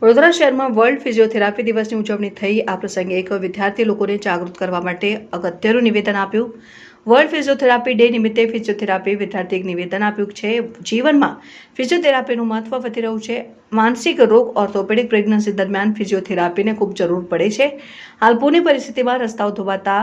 વડોદરા શહેરમાં world physiotherapy દિવસની ઉજવણી થઈ। આ પ્રસંગે એક વિદ્યાર્થી લોકોને જાગૃત કરવા માટે અગત્યનું નિવેદન આપ્યું। વર્લ્ડ ફિઝિયોથેરાપી ડે નિમિત્તે ફિઝિયોથેરાપી વિદ્યાર્થીએ એક નિવેદન આપ્યું છે। જીવનમાં ફિઝિયોથેરાપીનું મહત્વ વધી રહ્યું છે। માનસિક રોગ ઓર્થોપેડિક પ્રેગ્નન્સી દરમિયાન ફિઝિયોથેરાપીને ખૂબ જરૂર પડે છે। હાલ પૂરની પરિસ્થિતિમાં રસ્તાઓ ધોવાતા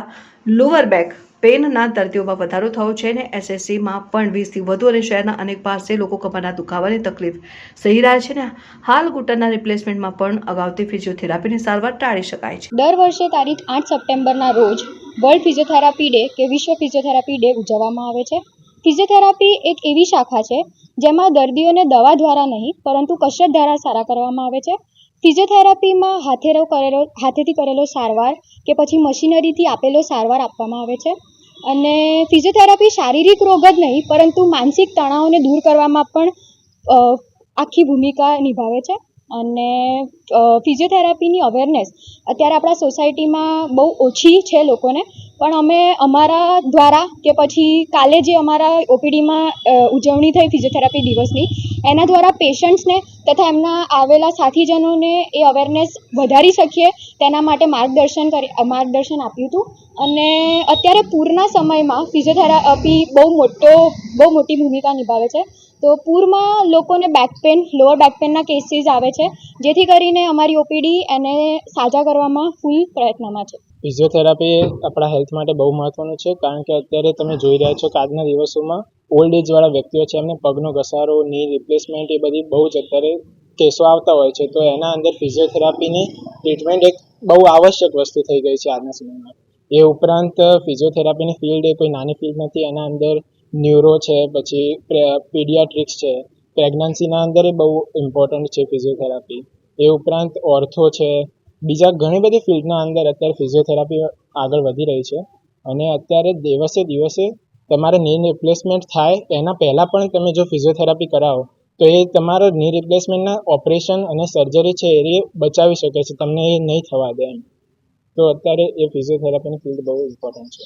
લોઅર બેક પેનના દર્દીઓમાં વધારો થયો છે અને એસએસસીમાં પણ 20થી વધુ અને શહેરના અનેક પાસે લોકો કમરના દુખાવાની તકલીફ સહી રહ્યા છે ને હાલ ઘૂંટણના રિપ્લેસમેન્ટમાં પણ અગાઉથી ફિઝિયોથેરાપીની સારવાર ટાળી શકાય છે। દર વર્ષે તારીખ 8 સપ્ટેમ્બરના રોજ વર્લ્ડ ફિઝિયોથેરાપી ડે કે વિશ્વ ફિઝિયોથેરાપી ડે ઉજવવામાં આવે છે। ફિઝિયોથેરાપી એક એવી શાખા છે જેમાં દર્દીઓને દવા દ્વારા નહીં પરંતુ કસરત દ્વારા સારા કરવામાં આવે છે। ફિઝિયોથેરાપીમાં હાથેથી કરેલો સારવાર કે પછી મશીનરીથી આપેલો સારવાર આપવામાં આવે છે અને ફિઝિયોથેરાપી શારીરિક રોગ જ નહીં પરંતુ માનસિક તણાવને દૂર કરવામાં પણ આખી ભૂમિકા નિભાવે છે અને ફિઝિયોથેરાપીની અવેરનેસ અત્યારે આપણા સોસાયટીમાં બહુ ઓછી છે લોકોને, પણ અમે અમારા દ્વારા કે પછી કાલે જે અમારા ઓપીડીમાં ઉજવણી થઈ ફિઝિયોથેરાપી દિવસની એના દ્વારા પેશન્ટ્સને તથા એમના આવેલા સાથીજનોને એ અવેરનેસ વધારી શકીએ તેના માટે માર્ગદર્શન આપ્યું હતું અને અત્યારે પૂરના સમયમાં ફિઝિયોથેરાપી બહુ મોટી ભૂમિકા નિભાવે છે। તો પૂરમાં લોકોને બેક પેન, લોઅર બેક પેનના કેસીસ આવે છે, જેથી કરીને અમારી ઓપીડી એને સાજા કરવામાં ફૂલ પ્રયત્નમાં છે। ફિઝિયોથેરાપી આપણા હેલ્થ માટે બહુ મહત્વનું છે, કારણ કે અત્યારે તમે જોઈ રહ્યા છો કે આજના દિવસોમાં ઓલ્ડ એજવાળા વ્યક્તિઓ છે એમને પગનો ઘસારો, ની રિપ્લેસમેન્ટ એ બધી બહુ જ અત્યારે કેસો આવતા હોય છે। તો એના અંદર ફિઝિયોથેરાપીની ટ્રીટમેન્ટ એક બહુ આવશ્યક વસ્તુ થઈ ગઈ છે આજના સમયમાં। એ ઉપરાંત ફિઝિયોથેરાપીની ફિલ્ડ એ કોઈ નાની ફિલ્ડ નથી। એના અંદર ન્યુરો છે, પછી પીડિયાટ્રિક્સ છે, પ્રેગ્નન્સીના અંદર બહુ ઇમ્પોર્ટન્ટ છે ફિઝિયોથેરાપી। એ ઉપરાંત ઓર્થો છે, બીજા ઘણી બધી ફિલ્ડના અંદર અત્યારે ફિઝિયોથેરાપી આગળ વધી રહી છે અને અત્યારે દિવસે દિવસે તમારે ની રિપ્લેસમેન્ટ થાય એના પહેલાં પણ તમે જો ફિઝિયોથેરાપી કરાવો તો એ તમારા ની રિપ્લેસમેન્ટના ઓપરેશન અને સર્જરી છે એ બચાવી શકે છે, તમને એ નહીં થવા દે એમ। તો અત્યારે એ ફિઝિયોથેરાપીની ફિલ્ડ બહુ ઇમ્પોર્ટન્ટ છે।